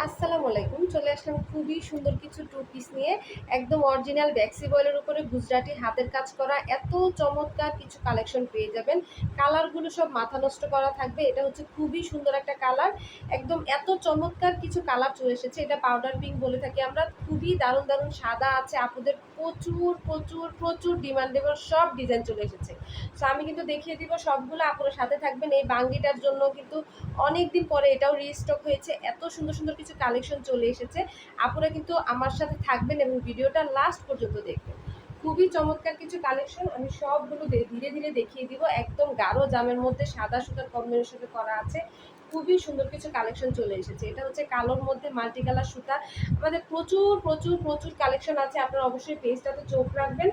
আসসালামু আলাইকুম। চলে আসলাম খুবই সুন্দর কিছু টু পিস নিয়ে। একদম অরিজিনাল ব্যাক্সি বয়েলের উপরে গুজরাটি হাতের কাজ করা এত চমৎকার কিছু কালেকশন পেয়ে যাবেন। কালারগুলো সব মাথা নষ্ট করা থাকবে। এটা হচ্ছে খুবই সুন্দর একটা কালার। একদম এত চমৎকার কিছু কালার চলে এসেছে। এটা পাউডার পিঙ্ক বলে থাকি আমরা। খুবই দারুণ দারুণ সাদা আছে। আপুদের প্রচুর প্রচুর প্রচুর ডিমান্ডেবল সব ডিজাইন চলে এসেছে। সো আমি কিন্তু দেখিয়ে দিব সবগুলো। আপনারা সাথে থাকবেন। এই বাঙ্গিটার জন্য কিন্তু অনেক দিন পরে এটাও রিস্টক হয়েছে। এত সুন্দর সুন্দর কিছু কালেকশন চলে এসেছে। আপুরা কিন্তু আমার সাথে থাকবেন এবং ভিডিওটা লাস্ট পর্যন্ত দেখবেন। খুবই চমৎকার কিছু কালেকশন আমি সবগুলো ধীরে ধীরে দেখিয়ে দিব। একদম গাঢ় জামের মধ্যে সাদা সুতার কম্বিনেশনে করা আছে। খুবই সুন্দর কিছু কালেকশন চলে এসেছে। এটা হচ্ছে কালোর মধ্যে মাল্টি কালার সুতা। আমাদের প্রচুর প্রচুর প্রচুর কালেকশন আছে। আপনারা অবশ্যই পেজটাতে চোখ রাখবেন।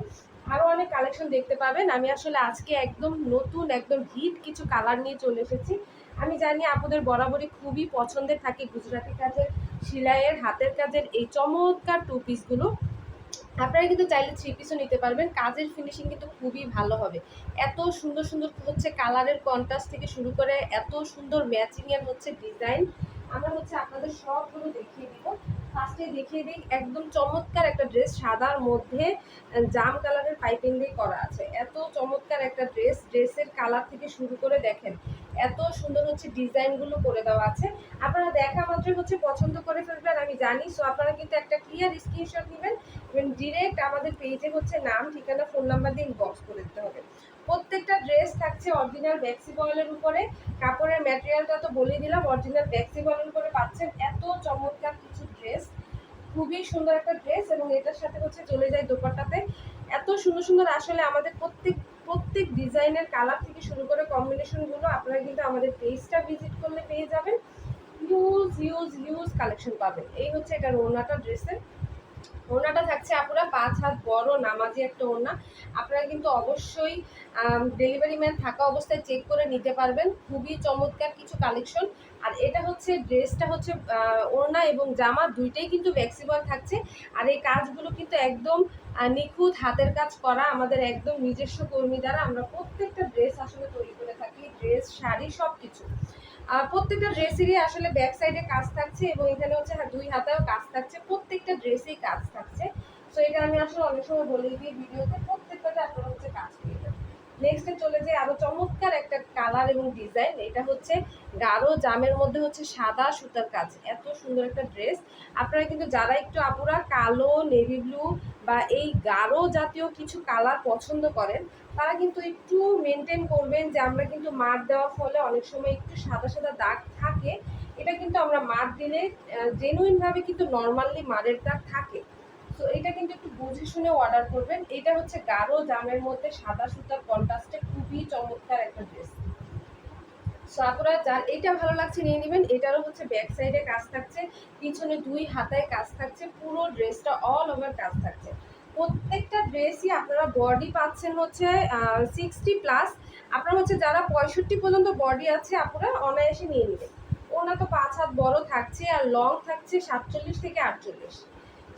আরও অনেক কালেকশন দেখতে পাবেন। আমি আসলে আজকে একদম নতুন একদম হিট কিছু কালার নিয়ে চলে এসেছি। আমি জানি আপনাদের বরাবরই খুবই পছন্দের থাকে গুজরাটি কাজের, সেলাইয়ের, হাতের কাজের এই চমৎকার টু পিসগুলো। আপনারা কিন্তু চাইলে থ্রি পিসও নিতে পারবেন। কাজের ফিনিশিং কিন্তু খুবই ভালো হবে। এত সুন্দর সুন্দর হচ্ছে কালারের কন্ট্রাস্ট থেকে শুরু করে এত সুন্দর ম্যাচিংয়ের হচ্ছে ডিজাইন। আমরা হচ্ছে আপনাদের সবগুলো দেখিয়ে দিব। ফার্স্টে দেখিয়ে দিই একদম চমৎকার একটা ড্রেস সাদার মধ্যে জাম কালারের পাইপিং দিয়ে করা আছে। এত চমৎকার একটা ড্রেস। ড্রেসের কালার থেকে শুরু করে দেখেন এত সুন্দর হচ্ছে ডিজাইনগুলো করে দেওয়া আছে। আপনারা দেখা মাত্রই হচ্ছে পছন্দ করে ফেলবেন আমি জানি। সো আপনারা কিন্তু একটা ক্লিয়ার স্ক্রিনশট নেবেন এবং ডিরেক্ট আমাদের পেজে হচ্ছে নাম, ঠিকানা, ফোন নাম্বার দিয়ে ইনবক্স করে দিতে হবে। প্রত্যেকটা ড্রেস থাকছে অরিজিনাল ব্যাক্সি বয়েলের উপরে। কাপড়ের ম্যাটেরিয়ালটা তো বলে দিলাম, অরিজিনাল ব্যাক্সি বয়েলের উপরে পাচ্ছেন এত চমৎকার কিছু ড্রেস। খুবই সুন্দর একটা ড্রেস এবং এটার সাথে হচ্ছে চলে যায় দোপাট্টাতে। এত সুন্দর সুন্দর আসলে আমাদের প্রত্যেক প্রত্যেক ডিজাইনের কালার থেকে শুরু করে কম্বিনেশনগুলো আপনারা কিন্তু আমাদের পেজটা ভিজিট করলে পেয়ে যাবেন। হিউজ হিউজ হিউজ কালেকশন পাবেন। এই হচ্ছে এটা ওড়নাটা ড্রেসের। ওড়নাটা থাকছে আপনারা 5 হাত বড় নামাজি একটা ওড়না। আপনারা কিন্তু অবশ্যই ডেলিভারি ম্যান থাকা অবস্থায় চেক করে নিতে পারবেন। খুবই চমৎকার কিছু কালেকশন। আর এটা হচ্ছে ড্রেসটা হচ্ছে ওড়না এবং জামা দুইটাই কিন্তু ফ্লেক্সিবল থাকছে। আর এই কাজগুলো কিন্তু একদম নিখুঁত হাতের কাজ করা আমাদের একদম নিজস্ব কর্মী দ্বারা আমরা প্রত্যেকটা ড্রেস আসলে তৈরি করে থাকি। ড্রেস, শাড়ি সব কিছু। প্রত্যেকটা ড্রেসেরই আসলে ব্যাক সাইডে কাজ থাকছে এবং এখানে হচ্ছে দুই হাতেও কাজ থাকছে। প্রত্যেকটা ড্রেসেই কাজ থাকছে। সো এটা আমি আসলে অনেক সময় বলে দিই ভিডিওতে, প্রত্যেকটাতে আপনারা হচ্ছে কাজ পেয়ে যাবেন। নেক্সটে চলে যায় আরো চমৎকার একটা কালার এবং ডিজাইন। এটা হচ্ছে গাঢ় জামের মধ্যে হচ্ছে সাদা সুতার কাজ। এত সুন্দর একটা ড্রেস। আপনারা কিন্তু যারা একটু আপুরা কালো, নেভি ব্লু বা এই গাঢ় জাতীয় কিছু কালার পছন্দ করেন তারা কিন্তু একটু মেনটেন করবেন যে আমরা কিন্তু মার দেওয়ার ফলে অনেক সময় একটু সাদা সাদা দাগ থাকে। এটা কিন্তু আমরা মার দিলে জেনুইনভাবে কিন্তু নর্মালি মারের দাগ থাকে। তো এটা কিন্তু একটু বুঝে শুনে অর্ডার করবেন। এটা হচ্ছে গাঢ় জামের মধ্যে সাদা সুতার কন্ট্রাস্টে খুবই চমৎকার একটা ড্রেস। সো আপনারা যার এইটা ভালো লাগছে নিয়ে নেবেন। এটারও হচ্ছে ব্যাক সাইডে কাজ থাকছে, পিছনে দুই হাতায় কাজ থাকছে, পুরো ড্রেসটা অল ওভার কাজ থাকছে। প্রত্যেকটা ড্রেসই আপনারা বডি পাচ্ছেন হচ্ছে 60+। আপনারা হচ্ছে যারা 65 পর্যন্ত বডি আছে আপনারা অনায়াসে নিয়ে নেবেন। ওনা তো 5 হাত বড় থাকছে আর লং থাকছে 47 থেকে 48।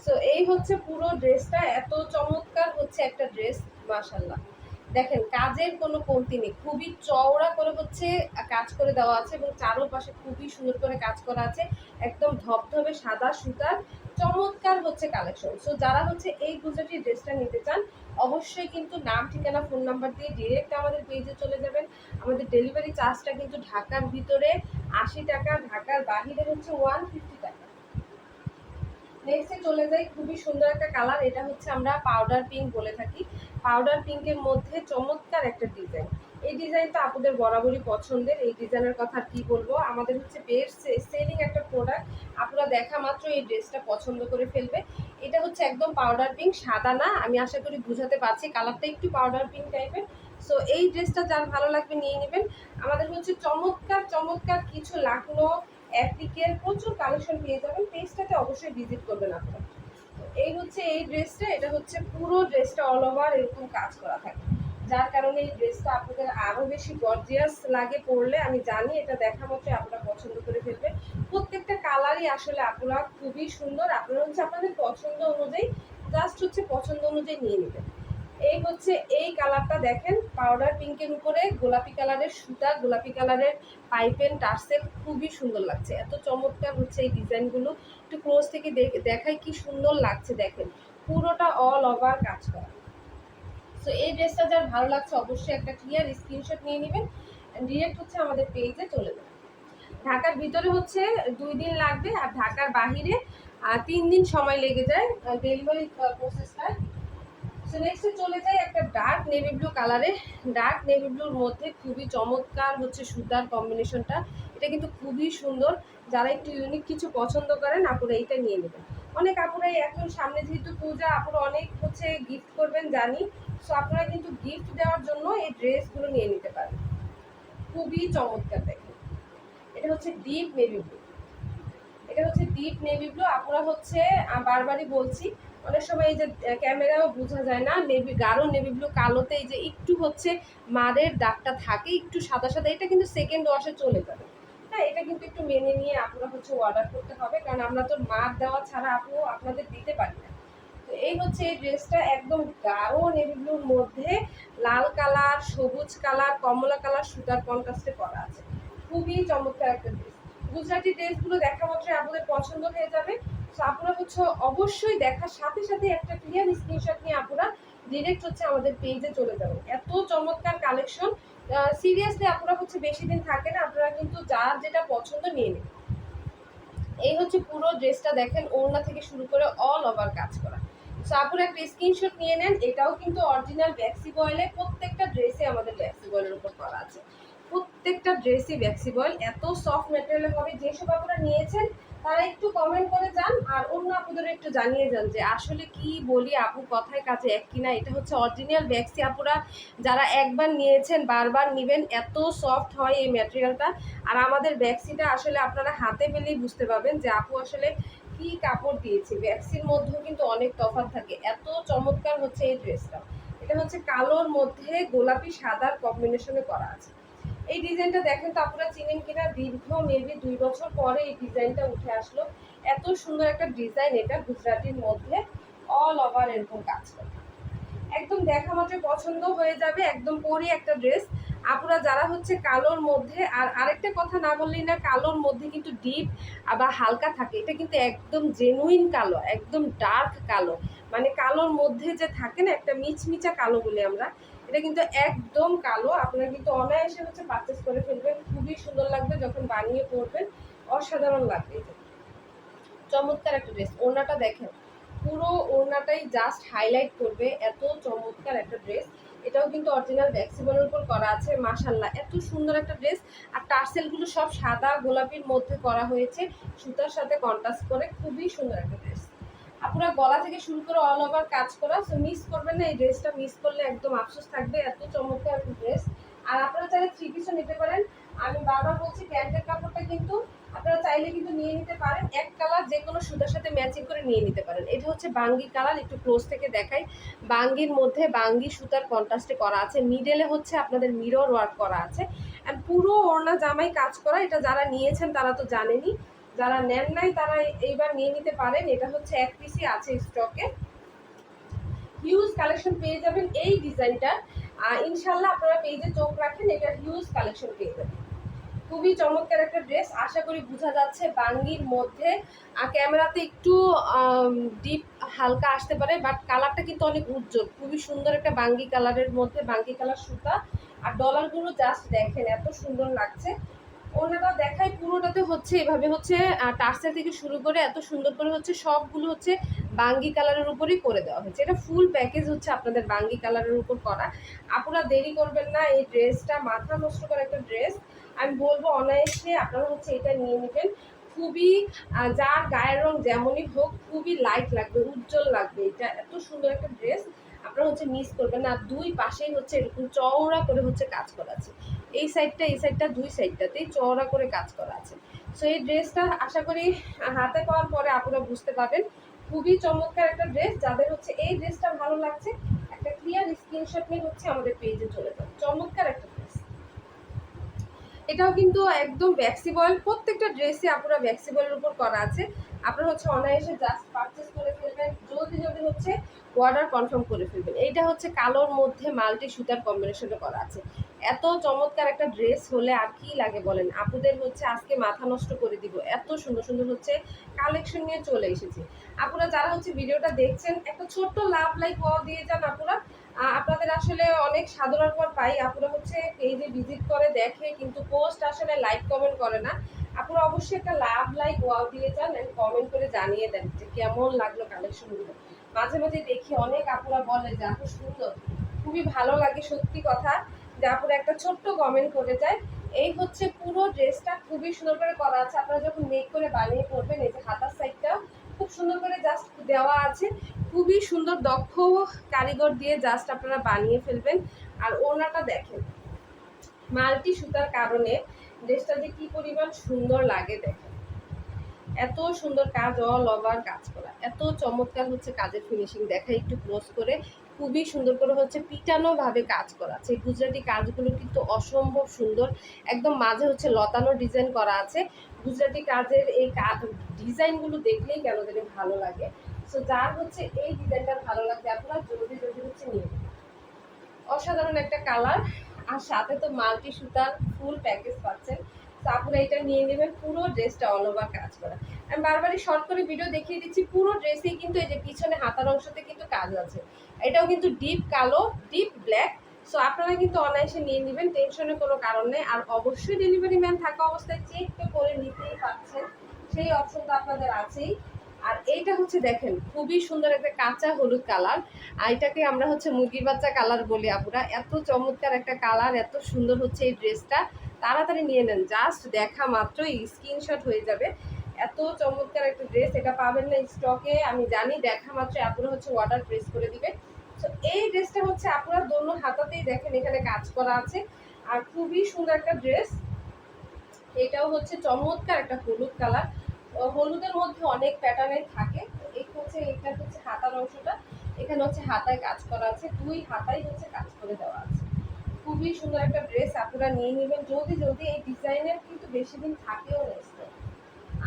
সো এই হচ্ছে পুরো ড্রেসটা। এত চমৎকার হচ্ছে একটা ড্রেস, মাশাআল্লাহ। দেখেন কাজের কোনো কমতি নেই। খুবই চওড়া করে হচ্ছে কাজ করে দেওয়া আছে এবং চারোপাশে খুবই সুন্দর করে কাজ করা আছে। একদম ধবধবে সাদা সুতার চমৎকার হচ্ছে কালেকশন। সো যারা হচ্ছে এই গুজরাটি ড্রেসটা নিতে চান অবশ্যই কিন্তু নাম, ঠিকানা, ফোন নাম্বার দিয়ে ডিরেক্ট আমাদের পেজে চলে যাবেন। আমাদের ডেলিভারি চার্জটা কিন্তু ঢাকার ভিতরে 80 টাকা, ঢাকার বাহিরে হচ্ছে 150 টাকা। নেক্সটে চলে যাই খুবই সুন্দর একটা কালার। এটা হচ্ছে আমরা পাউডার পিঙ্ক বলে থাকি। পাউডার পিঙ্কের মধ্যে চমৎকার একটা ডিজাইন। এই ডিজাইনটা আপনাদের বরাবরই পছন্দের। এই ডিজাইনের কথা কি বলবো, আমাদের হচ্ছে বেস্ট সেলিং একটা প্রোডাক্ট। আপনারা দেখা মাত্র এই ড্রেসটা পছন্দ করে ফেলবে। এটা হচ্ছে একদম পাউডার পিঙ্ক, সাদা না। আমি আশা করি বুঝাতে পারছি, কালারটা একটু পাউডার পিঙ্ক টাইপের। সো এই ড্রেসটা যার ভালো লাগবে নিয়ে নেবেন। আমাদের হচ্ছে চমৎকার চমৎকার কিছু লাকনো অ্যাপ্লিকের প্রচুর কালেকশন পেয়ে যাবেন। পেজটাতে অবশ্যই ভিজিট করবেন আপনারা। এই হচ্ছে এই ড্রেসটা। এটা হচ্ছে পুরো ড্রেসটা অল ওভার এরকম কাজ করা থাকে, যার কারণে এই ড্রেসটা আপনাদের আরও বেশি গর্জিয়াস লাগে পরলে। আমি জানি এটা দেখা মতো আপনারা পছন্দ করে ফেলবে। প্রত্যেকটা কালারই আসলে আপনারা খুবই সুন্দর। আপনারা হচ্ছে আপনাদের পছন্দ অনুযায়ী জাস্ট হচ্ছে পছন্দ অনুযায়ী নিয়ে নেবেন। এই হচ্ছে এই কালারটা দেখেন, পাউডার পিঙ্কের উপরে গোলাপি কালারের সুতা, গোলাপি কালারের পাইপেন টার্সেল, খুবই সুন্দর লাগছে। এত চমৎকার হচ্ছে এই ডিজাইনগুলো। একটু ক্লোজ থেকে দেখাই কি সুন্দর লাগছে দেখেন, পুরোটা অল ওভার কাজ করা। সো এই ড্রেসটা যার ভালো লাগছে অবশ্যই একটা ক্লিয়ার স্ক্রিনশট নিয়ে নেবেন, ডিরেক্ট হচ্ছে আমাদের পেজে চলে যাবে। ঢাকার ভিতরে হচ্ছে 2 দিন লাগবে, আর ঢাকার বাহিরে 3 দিন সময় লেগে যায় ডেলিভারি প্রসেসটা। সো নেক্সটে চলে যাই একটা ডার্ক নেভি ব্লু কালারে। ডার্ক নেভি ব্লুর মধ্যে খুবই চমৎকার হচ্ছে সুতার কম্বিনেশনটা, এটা কিন্তু খুবই সুন্দর। যারা একটু ইউনিক কিছু পছন্দ করেন আপুরা এইটা নিয়ে নেবেন। অনেক আপুরাই এখন সামনে যেহেতু পূজা, আপুরা অনেক হচ্ছে গিফট করবেন জানি। সো আপনারা কিন্তু গিফট দেওয়ার জন্য এই ড্রেসগুলো নিয়ে নিতে পারেন, খুবই চমৎকার দেখেন। এটা হচ্ছে ডিপ নেভি ব্লু, এটা হচ্ছে ডিপ নেভি ব্লু। আপনারা হচ্ছে বারবারই বলছি, অনেক সময় এই যে ক্যামেরাও বোঝা যায় না, নেভি গাঢ় নেভি ব্লু কালোতে এই যে একটু হচ্ছে মারের দাগটা থাকে, একটু সাদা সাদা, এটা কিন্তু সেকেন্ড ওয়াশে চলে যাবে। হ্যাঁ, এটা কিন্তু একটু মেনে নিয়ে আপনারা হচ্ছে অর্ডার করতে হবে, কারণ আমরা তো মার দেওয়া ছাড়া আপু আপনাদের দিতে পারি না। তো এই হচ্ছে এই ড্রেসটা একদম গাঢ় নেভি ব্লুর মধ্যে লাল কালার, সবুজ কালার, কমলা কালার সুতার কন্ট্রাস্টে করা আছে, খুবই চমৎকার একটা ড্রেস। গুজরাটি ড্রেসগুলো দেখা মাত্রই আপনাদের পছন্দ হয়ে যাবে। তো আপনারা হচ্ছে অবশ্যই দেখার সাথে সাথে একটা ক্লিয়ার স্ক্রিনশট নিয়ে আপনারা ডিরেক্ট হচ্ছে আমাদের পেজে চলে যাবেন। এত চমৎকার কালেকশন, সিরিয়াসলি আপনারা হচ্ছে বেশি দিন থাকে না, আপনারা কিন্তু যার যেটা পছন্দ নিয়ে নেবেন। এই হচ্ছে পুরো ড্রেসটা দেখেন, ওড়না থেকে শুরু করে অল ওভার কাজ করা। সো আপুরা একটা স্ক্রিনশট নিয়ে নেন। এটাও কিন্তু অরিজিনাল ব্যাক্সি বয়েলে, প্রত্যেকটা ড্রেসে আমাদের ব্যাক্সি বয়েলের উপর করা আছে, প্রত্যেকটা ড্রেসই ব্যাক্সি বয়েল। এত সফট ম্যাটেরিয়াল হবে, যেসব আপনারা নিয়েছেন তারা একটু কমেন্ট করে যান, আর অন্য আপুদের একটু জানিয়ে যান যে আসলে কি বলি আপু, কথায় কাজে এক কিনা। এটা হচ্ছে অরিজিনাল ব্যাক্সি আপুরা, যারা একবার নিয়েছেন বারবার নেবেন, এত সফট হয় এই ম্যাটেরিয়ালটা। আর আমাদের ব্যাক্সিটা আসলে আপনারা হাতে পেলেই বুঝতে পারবেন যে আপু আসলে কি কাপড় দিয়েছি। ব্যাক্সির মধ্যেও কিন্তু অনেক তফাৎ থাকে। এত চমৎকার হচ্ছে এই ড্রেসটা। এটা হচ্ছে কালোর মধ্যে গোলাপি সাদার কম্বিনেশনে করা আছে। এই ডিজাইনটা দেখেন তো আপনারা চিনেন কিনা, দীর্ঘ মেবি 2 বছর পরে এই ডিজাইনটা উঠে আসলো। এত সুন্দর একটা ডিজাইন, এটা গুজরাটির মধ্যে অল ওভার এরকম কাজ করে, একদম দেখা মাত্র পছন্দ হয়ে যাবে, একদম পরি একটা ড্রেস। আপুরা যারা হচ্ছে কালোর মধ্যে, আর আরেকটা কথা না বললেই না, কালোর মধ্যে কিন্তু ডিপ আবার হালকা থাকে, এটা কিন্তু একদম জেনুইন কালো, একদম ডার্ক কালো, মানে কালোর মধ্যে যে থাকে না একটা মিচমিচা কালো বলি আমরা, এটা কিন্তু একদম কালো। আপনারা কিন্তু অনায়াসে হচ্ছে পারচেস করে ফেলবেন, খুবই সুন্দর লাগবে যখন বানিয়ে পরবেন, অসাধারণ লাগবে। এটা চমৎকার একটা ড্রেস। ওড়নাটা দেখেন, পুরো ওড়নাটাই জাস্ট হাইলাইট করবে, এত চমৎকার একটা ড্রেস। এটাও কিন্তু অরিজিনাল ব্যাক্সিবলের উপর করা আছে। মাশাল্লাহ, এত সুন্দর একটা ড্রেস। আর টার্সেলগুলো সব সাদা গোলাপির মধ্যে করা হয়েছে, সুতার সাথে কন্ট্রাস্ট করে, খুবই সুন্দর একটা ড্রেস। আপনার গলা থেকে শুরু করে অল ওভার কাজ করা। সো মিস করবেন না, এই ড্রেসটা মিস করলে একদম আফসোস থাকবে, এত চমৎকার একটা ড্রেস। আর আপনারা চাইলে 3 পিসও নিতে পারেন। আমি বারবার বলছি, প্যান্টের কাপড়টা কিন্তু আপনারা চাইলে কিন্তু নিয়ে নিতে পারেন, এক কালার যে কোনো সুতার সাথে ম্যাচিং করে নিয়ে নিতে পারেন। এটা হচ্ছে বাঙ্গি কালার, একটু ক্লোজ থেকে দেখাই। বাঙ্গির মধ্যে বাঙ্গি সুতার কন্ট্রাস্টে করা আছে, মিডলে হচ্ছে আপনাদের মিরর ওয়ার্ক করা আছে, আর পুরো ওড়না জামাই কাজ করা। এটা যারা নিয়েছেন তারা তো জানেনই, যারা নেন নাই তারা এইবার নিয়ে নিতে পারেন। এটা হচ্ছে 1 পিসই আছে স্টকে, হিউজ কালেকশন পেয়ে যাবেন এই ডিজাইনটা। ইনশাল্লাহ আপনারা পেজে চোখ রাখেন, এটা হিউজ কালেকশন পেয়ে যাবেন। খুবই চমৎকার একটা ড্রেস, আশা করি বোঝা যাচ্ছে বাঙ্গির মধ্যে। ক্যামেরাতে একটু ডিপ হালকা আসতে পারে, বাট কালারটা কিন্তু অনেক উজ্জ্বল, খুবই সুন্দর একটা বাঙ্গি কালারের মধ্যে, বাঙ্গি কালার সুতা। আর ডলারগুলো জাস্ট দেখেন, এত সুন্দর লাগছে। ওনাটা দেখাই, পুরোটাতে হচ্ছে এভাবে হচ্ছে টার্সেল থেকে শুরু করে এত সুন্দর করে হচ্ছে সবগুলো হচ্ছে বাঙ্গি কালারের উপরই করে দেওয়া হয়েছে। এটা ফুল প্যাকেজ হচ্ছে আপনাদের বাঙ্গি কালারের উপর করা। আপনারা দেরি করবেন না, এই ড্রেসটা মাথা নষ্ট করা একটা ড্রেস। আমি বলবো অনায়াসে আপনারা হচ্ছে এটা নিয়ে নেবেন। খুবই যার গায়ের রং যেমনই হোক, খুবই লাইট লাগবে, উজ্জ্বল লাগবে। এটা এত সুন্দর একটা ড্রেস, আপনারা হচ্ছে মিস করবেন না। 2 পাশেই হচ্ছে এরকম চওড়া করে হচ্ছে কাজ করা আছে, এই সাইডটা 2 সাইডটাতেই চওড়া করে কাজ করা আছে। সো এই ড্রেসটা আশা করি হাতে পাওয়ার পরে আপনারা বুঝতে পারবেন, খুবই চমৎকার একটা ড্রেস। যাদের হচ্ছে এই ড্রেসটা ভালো লাগছে, একটা ক্লিয়ার স্ক্রিনশট নিয়ে হচ্ছে আমাদের পেজে চলে যাবে। চমৎকার একটা ড্রেস, এটাও কিন্তু একদম ব্যাক্সিবল, প্রত্যেকটা ড্রেসে আপনারা ব্যাক্সিবলের উপর করা আছে। আপনারা হচ্ছে অনায়াসে জাস্ট পারচেস করে ফেলবেন। যাবেন, জলদি জলদি হচ্ছে অর্ডার কনফার্ম করে ফেলবেন। এইটা হচ্ছে কালোর মধ্যে মাল্টি সুতার কম্বিনেশনে করা আছে। এত চমৎকার একটা ড্রেস হলে আর কি লাগে বলেন। আপুদের হচ্ছে আজকে মাথা নষ্ট করে দিব, এত সুন্দর সুন্দর হচ্ছে কালেকশন নিয়ে চলে এসেছি। আপুরা যারা হচ্ছে ভিডিওটা দেখছেন, একটা ছোট্ট লাভ লাইক দিয়ে যান আপুরা। আপনাদের আসলে অনেক সাধনার পর পাই, আপুরা হচ্ছে পেজে ভিজিট করে দেখে কিন্তু পোস্ট আসলে লাইক কমেন্ট করে না। আপুরা অবশ্যই একটা লাভ লাইক ওয়াও দিয়ে যান, কমেন্ট করে জানিয়ে দেন যে কেমন লাগলো কালেকশনগুলো। মাঝে মাঝে দেখি অনেক আপুরা বলে যে আপু সুন্দর, খুবই ভালো লাগে সত্যি কথা যে আপুরা একটা ছোট্ট কমেন্ট করে যায়। এই হচ্ছে পুরো ড্রেসটা খুবই সুন্দর করে করা আছে। আপনারা যখন মেক করে বানিয়ে পড়বেন, এই যে হাতার সাইডটা খুব সুন্দর করে জাস্ট দেওয়া আছে, খুবই সুন্দর দক্ষ কারিগর দিয়ে জাস্ট আপনারা বানিয়ে ফেলবেন। আর ওনাটা দেখেন মাল্টি সুতার কারণে ড্রেসটা যে কি পরিমাণ সুন্দর লাগে দেখেন, এত সুন্দর কাজ, অল ওভার কাজ করা, এত চমৎকার হচ্ছে কাজের ফিনিশিং। দেখা একটু ক্লোজ করে, খুবই সুন্দর করে হচ্ছে পিটানো ভাবে কাজ করা আছে। গুজরাটি কাজগুলো কিন্তু অসম্ভব সুন্দর, একদম মাঝে হচ্ছে লতানো ডিজাইন করা আছে। গুজরাটি কাজের এই ডিজাইনগুলো দেখলেই কেন জানি ভালো লাগে। সো যার হচ্ছে এই ডিজাইনটা ভালো লাগবে আপনারা জলদি জলদি হচ্ছে নিয়ে নেবেন। অসাধারণ একটা কালার, আর সাথে তো মাল্টি সুতার ফুল প্যাকেজ পাচ্ছেন। তো আপনারা এটা নিয়ে নেবেন। পুরো ড্রেসটা অল ওভার কাজ করা। আমি বারবারই শর্ট করে ভিডিও দেখিয়ে দিচ্ছি, পুরো ড্রেসেই কিন্তু এই যে পিছনে হাতার অংশতে কিন্তু কাজ আছে। এটাও কিন্তু ডিপ কালো, ডিপ ব্ল্যাক। সো আপনারা কিন্তু অনায়াসে নিয়ে নেবেন, টেনশনের কোনো কারণ নেই। আর অবশ্যই ডেলিভারি ম্যান থাকা অবস্থায় চেক তো করে নিতেই পারছেন, সেই অপশনটা আপনাদের আছেই। আর এইটা হচ্ছে দেখেন খুবই সুন্দর একটা কাঁচা হলুদ কালার, আর এটাকে আমরা হচ্ছে মুরগির বাচ্চা কালার বলি আপুরা। এত চমৎকার একটা কালার, এত সুন্দর হচ্ছে এই ড্রেসটা। তাড়াতাড়ি নিয়ে নেন, জাস্ট দেখা মাত্রই স্ক্রিনশট হয়ে যাবে। এত চমৎকার একটা ড্রেস, এটা পাবেন না স্টকে আমি জানি, দেখা মাত্রই আপনারা হচ্ছে অর্ডার প্রেস করে দিবে। তো এই ড্রেসটা হচ্ছে আপনারা দোনো হাতাতেই দেখেন এখানে কাজ করা আছে, আর খুবই সুন্দর একটা ড্রেস। এটাও হচ্ছে চমৎকার একটা হলুদ কালার, হলুদের মধ্যে অনেক প্যাটার্নের থাকে। এই হচ্ছে এটা হচ্ছে হাতার অংশটা, এখানে হচ্ছে হাতায় কাজ করা আছে, দুই হাতাই হচ্ছে কাজ করে দেওয়া আছে। খুবই সুন্দর একটা ড্রেস, আপনারা নিয়ে নেবেন জলদি জলদি। এই ডিজাইনের কিন্তু বেশি দিন থাকেও না স্টক।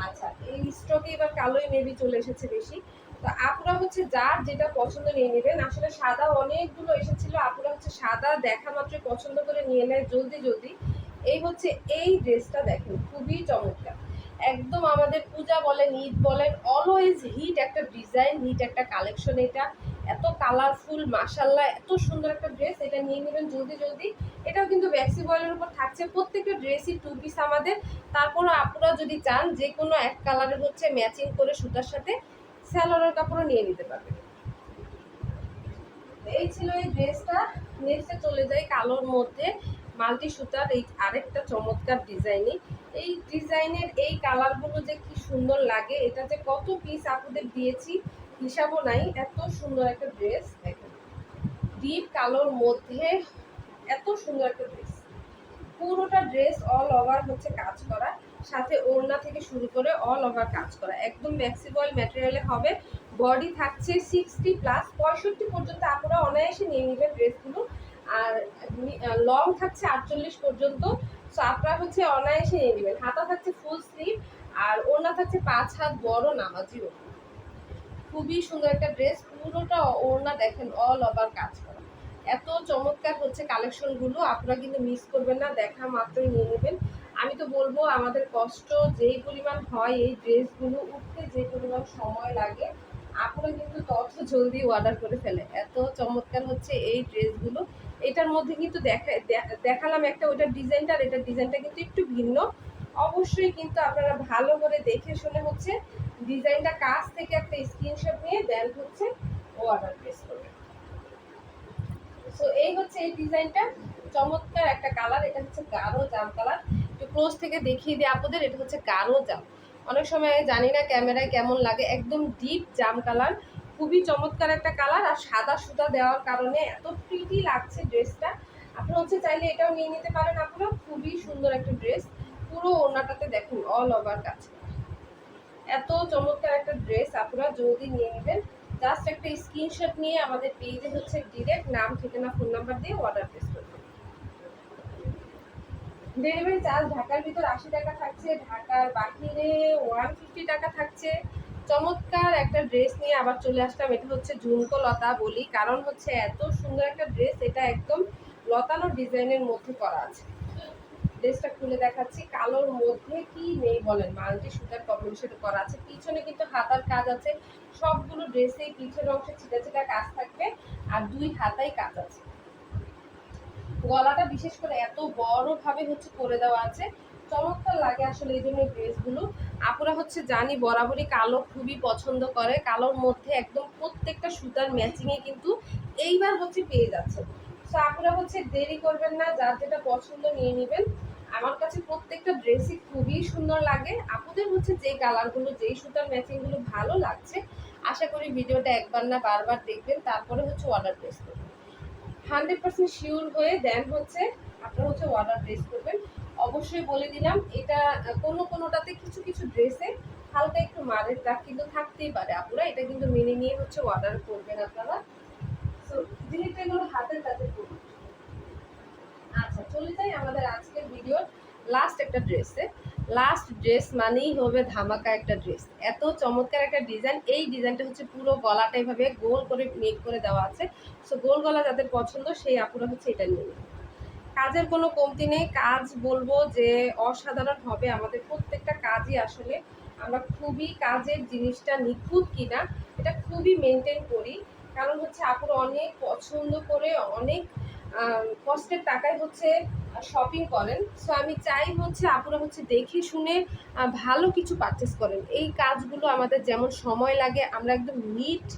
আচ্ছা, এই স্টকে এবার কালোই মেবি চলে এসেছে বেশি। তো আপনারা হচ্ছে যার যেটা পছন্দ নিয়ে নেবেন। আসলে সাদা অনেকগুলো এসেছিল, আপনারা হচ্ছে সাদা দেখা মাত্রই পছন্দ করে নিয়ে নেয় জলদি জলদি। এই হচ্ছে এই ড্রেসটা দেখেন খুবই চমৎকার, একদম আমাদের পূজা বলেন ঈদ বলেন অলওয়েজ হিট একটা ডিজাইন, হিট একটা কালেকশন। এটা এত কালারফুল, মাশাল্লাহ এত সুন্দর একটা ড্রেস, এটা নিয়ে নেবেন জলদি জলদি। এটাও কিন্তু ব্যাক্সি বয়েলের উপর থাকছে, প্রত্যেকটা ড্রেসই টু পিস আমাদের। তারপরও আপনারা যদি চান যে কোনো এক কালারের হচ্ছে ম্যাচিং করে সুতার সাথে স্যালোয়ারের কাপড়ও নিয়ে নিতে পারবেন। এই ছিল এই ড্রেসটা। নেক্সটে চলে যাই কালোর মধ্যে মাল্টি সুতার এই আরেকটা চমৎকার ডিজাইনে। এই ডিজাইনের এই কালারগুলো যে কি সুন্দর লাগে, এটা যে কত পিস আপনাদের দিয়েছি হিসাবও নাই। এত সুন্দর একটা ড্রেস দেখেন, ডিপ কালোর মধ্যে এত সুন্দর একটা ড্রেস। পুরোটা ড্রেস অল ওভার হচ্ছে কাজ করা, সাথে ওড়না থেকে শুরু করে অল ওভার কাজ করা, একদম ফ্লেক্সিবল ম্যাটেরিয়ালে হবে। বডি থাকছে 60+, 65 পর্যন্ত আপনারা অনায়াসে নিয়ে নেবেন ড্রেসগুলো। আর লং থাকছে 48 পর্যন্ত। সো আপনারা হচ্ছে অনায়াসে নিয়ে নেবেন। হাতা থাকছে ফুল স্লিভ, আর ওড়না থাকছে 5 হাত বড় নামাজি ওড়না। খুবই সুন্দর একটা ড্রেস, পুরোটা ওড়না দেখেন অল ওভার কাজ করা। এত চমৎকার হচ্ছে কালেকশনগুলো, আপনারা কিন্তু মিস করবেন না, দেখা মাত্রই নিয়ে নেবেন। আমি তো বলবো আমাদের কষ্ট যেই পরিমাণ হয় এই ড্রেসগুলো উঠতে, যে পরিমাণ সময় লাগে, আপনারা কিন্তু তত জলদি অর্ডার করে ফেলে। এত চমৎকার হচ্ছে এই ড্রেসগুলো। এটার মধ্যে কিন্তু দেখালাম একটা, ওইটার ডিজাইনটা আর এটার ডিজাইনটা কিন্তু একটু ভিন্ন। অবশ্যই কিন্তু আপনারা ভালো করে দেখে শুনে হচ্ছে ডিজাইনটা কাছ থেকে একটা স্ক্রিনশট নিয়ে দেন হচ্ছে অর্ডার প্লেস করবেন। সো এই হচ্ছে এই ডিজাইনটা, চমৎকার একটা কালার। এটা হচ্ছে গাঢ় জাম কালার, একটু ক্লোজ থেকে দেখিয়ে দিই আপনাদের। এটা হচ্ছে গাঢ় জাম, অনেক সময় জানি না ক্যামেরায় কেমন লাগে, একদম ডিপ জাম কালার, খুবই চমৎকার একটা কালার। আর সাদা সুতা দেওয়ার কারণে এত প্রিটি লাগছে ড্রেসটা। আপনারা হচ্ছে চাইলে এটাও নিয়ে নিতে পারেন আপনারা, খুবই সুন্দর একটা ড্রেস। পুরো ওড়নাটাতে দেখুন অল ওভার কাজ, এত চমৎকার একটা ড্রেস। আপনারা জলদি নিয়ে নেবেন, জাস্ট একটা স্ক্রিনশট নিয়ে আমাদের পেজে হচ্ছে ডিরেক্ট নাম, ঠিকানা, ফোন নাম্বার দিয়ে অর্ডার প্লেস করবেন। ডেলিভারি চার্জ ঢাকার ভিতর 80 টাকা থাকছে, ঢাকার বাহিরে 150 টাকা থাকছে। চমৎকার একটা ড্রেস নিয়ে আবার চলে আসলাম। এটা হচ্ছে ঝুমকো লতা বলি, কারণ হচ্ছে এত সুন্দর একটা ড্রেস, এটা একদম লতানো ডিজাইনের মধ্যে করা আছে। ড্রেসটা খুলে দেখাচ্ছি, কালোর মধ্যে কি নেই বলেন, মাল্টি সুতার কম্বিনেশন করা আছে। পিছনে কিন্তু হাতার কাজ আছে, সবগুলো ড্রেসেই পিছের অংশে ছিটা ছিটা কাজ থাকবে, আর 2 হাতায় কাজ আছে। গলাটা বিশেষ করে এত বড় ভাবে হচ্ছে করে দেওয়া আছে, চমৎকার লাগে আসলে এই ধরনের ড্রেসগুলো। আপুরা হচ্ছে জানি বরাবরই কালো খুবই পছন্দ করে, কালোর মধ্যে একদম প্রত্যেকটা সুতার ম্যাচিংয়ে কিন্তু এইবার হচ্ছে পেয়ে যাচ্ছে। তো আপুরা হচ্ছে দেরি করবেন না, যার যেটা পছন্দ নিয়ে নেবেন। আমার কাছে প্রত্যেকটা ড্রেসই খুবই সুন্দর লাগে। আপুদের হচ্ছে যেই কালারগুলো যেই সুতার ম্যাচিংগুলো ভালো লাগছে, আশা করি ভিডিওটা একবার না বারবার দেখবেন, তারপরে হচ্ছে অর্ডার প্লেস করবেন। 100% শিওর হয়ে দেন হচ্ছে আপনারা হচ্ছে অর্ডার প্লেস করবেন। অবশ্যই বলে দিলাম, এটা কোনোটাতে কিছু কিছু ড্রেসে হালকা একটু মারের দাগ কিন্তু থাকতেই পারে, আপনারা এটা কিন্তু মেনে নিয়ে হচ্ছে অর্ডার করবেন আপনারা। তো যেহেতু এগুলো হাতের কাছে করবেন। আচ্ছা, চলে যাই আমাদের আজকের ভিডিওর লাস্ট একটা ড্রেসে। লাস্ট ড্রেস মানেই হবে ধামাকা একটা ড্রেস, এত চমৎকার একটা ডিজাইন। এই ডিজাইনটা হচ্ছে পুরো গলাটা এভাবে গোল করে মেক করে দেওয়া আছে। সো গোল গলা যাদের পছন্দ সেই আপুরা হচ্ছে এটা নিয়ে নেবে। কাজের কোনো কমতি নেই, কাজ বলবো যে অসাধারণ হবে। আমাদের প্রত্যেকটা কাজই আসলে আমরা খুবই কাজের জিনিসটা নিখুঁত কিনা এটা খুবই মেনটেন করি, কারণ হচ্ছে আপুরা অনেক পছন্দ করে অনেক কষ্টের টাকায় হচ্ছে শপিং করেন। সো আমি চাই হচ্ছে আপুরা হচ্ছে দেখে শুনে ভালো কিছু পারচেস করেন। এই কাজগুলো আমাদের যেমন সময় লাগে, আমরা একদম নিট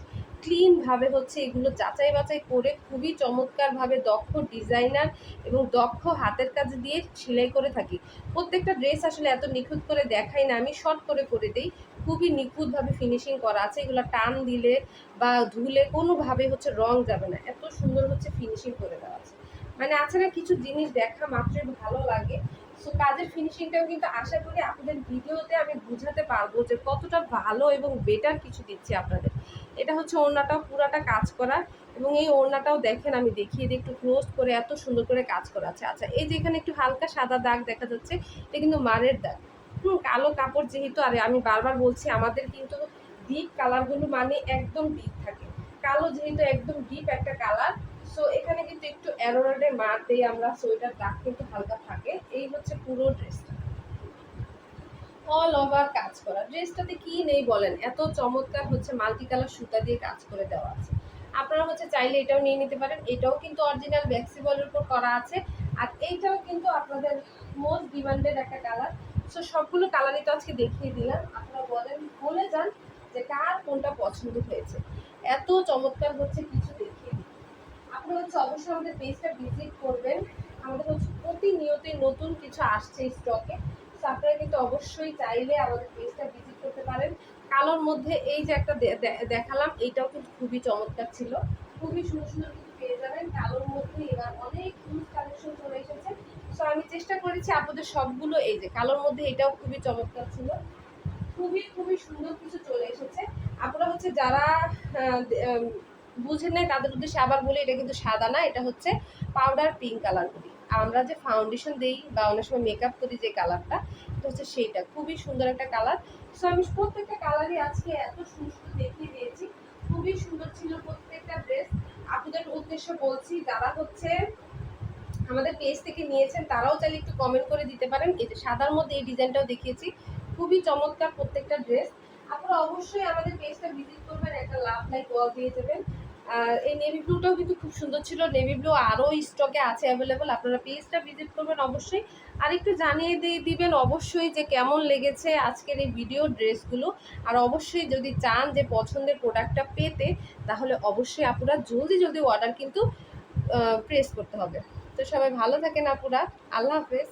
ক্লিনভাবে হচ্ছে এগুলো যাচাই বাছাই করে খুবই চমৎকারভাবে দক্ষ ডিজাইনার এবং দক্ষ হাতের কাজ দিয়ে সেলাই করে থাকি। প্রত্যেকটা ড্রেস আসলে এত নিখুঁত করে দেখাই না, আমি শর্ট করে দিই। খুবই নিখুঁতভাবে ফিনিশিং করা আছে, এগুলো টান দিলে বা ধুলে কোনোভাবে হচ্ছে রং যাবে না, এত সুন্দর হচ্ছে ফিনিশিং করে দেওয়া আছে। মানে আছে না কিছু জিনিস দেখা মাত্রই ভালো লাগে। সো কাজের ফিনিশিংটাও কিন্তু আশা করি আপনাদের ভিডিওতে আমি বুঝাতে পারবো যে কতটা ভালো এবং বেটার কিছু দিচ্ছি আপনাদের। এটা হচ্ছে ওড়নাটাও পুরাটা কাজ করা, এবং এই ওড়নাটাও দেখেন আমি দেখিয়ে দিই একটু ক্লোজ করে, এত সুন্দর করে কাজ করা আছে। আচ্ছা, এই যে এখানে একটু হালকা সাদা দাগ দেখা যাচ্ছে, এটা কিন্তু মারের দাগ। কালো কাপড় যেহেতু, আর আমি বারবার বলছি আমাদের কিন্তু ডিপ কালারগুলো মানে একদম ডিপ থাকে, কালো যেহেতু একদম ডিপ একটা কালার। সো এখানে কিন্তু একটু অ্যারোরেডে মার দেই আমরা, সো এটার দাগ কিন্তু হালকা থাকে। এই হচ্ছে পুরো ড্রেসটা অল ওভার কাজ করা। ড্রেসটাতে কি নেই বলেন, এত চমৎকার হচ্ছে মাল্টি কালার সুতা দিয়ে কাজ করে দেওয়া আছে। আপনারা হচ্ছে চাইলে এটাও নিয়ে নিতে পারেন, এটাও কিন্তু অরিজিনাল ব্যাক্সিবলের উপর করা আছে। আর এইটাও কিন্তু আপনাদের মোস্ট ডিমান্ডেড একটা কালার। সো সবগুলো কালারই তো আজকে দেখিয়ে দিলাম, আপনারা বলে যান যে কার কোনটা পছন্দ হয়েছে। এত চমৎকার হচ্ছে কিছু দেখিয়ে দিই। আপনারা হচ্ছে অবশ্যই আমাদের পেজটা ভিজিট করবেন, আমাদের হচ্ছে প্রতিনিয়তই নতুন কিছু আসছে স্টকে। আপনারা কিন্তু অবশ্যই চাইলে আমাদের পেজটা ভিজিট করতে পারেন। কালোর মধ্যে এই যে একটা দেখালাম, এইটাও কিন্তু খুবই চমৎকার ছিল, খুবই সুন্দর সুন্দর কিন্তু পেয়ে যাবেন কালোর মধ্যে। এবার অনেক হিউজ কালেকশন চলে এসেছে। সো আমি চেষ্টা করেছি আপনাদের সবগুলো, এই যে কালোর মধ্যে এটাও খুবই চমৎকার ছিল, খুবই খুবই সুন্দর কিছু চলে এসেছে। আপনারা হচ্ছে যারা বুঝেন নাই তাদের উদ্দেশ্যে আবার বলি, এটা কিন্তু সাদা না, এটা হচ্ছে পাউডার পিঙ্ক কালার করি। আমরা যে ফাউন্ডেশন দিই বা অনেক সময় মেকআপ করি যে কালারটা, এটা হচ্ছে সেইটা, খুবই সুন্দর একটা কালার। সো আমি প্রত্যেকটা কালারই আজকে এত সুন্দর দেখিয়ে দিয়েছি, খুবই সুন্দর ছিল প্রত্যেকটা ড্রেস। আপনাদের উদ্দেশ্যে বলছি, যারা হচ্ছে আমাদের পেজ থেকে নিয়েছেন তারাও চাইলে একটু কমেন্ট করে দিতে পারেন। এই যে সাদার মধ্যে এই ডিজাইনটাও দেখিয়েছি, খুবই চমৎকার প্রত্যেকটা ড্রেস। আপনারা অবশ্যই আমাদের পেজটা ভিজিট করবেন, একটা লাভ লাইক ওয়াল দিয়ে দেবেন। আর এই নেভি ব্লুটাও কিন্তু খুব সুন্দর ছিল, নেভি ব্লু আরও স্টকে আছে অ্যাভেলেবেল, আপনারা পেজটা ভিজিট করবেন অবশ্যই। আর একটু জানিয়ে দিবেন অবশ্যই যে কেমন লেগেছে আজকের এই ভিডিও ড্রেসগুলো। আর অবশ্যই যদি চান যে পছন্দের প্রোডাক্টটা পেতে, তাহলে অবশ্যই আপনারা জলদি অর্ডার কিন্তু প্রেস করতে হবে। তো সবাই ভালো থাকেন আপুরা, আল্লাহ হাফেজ।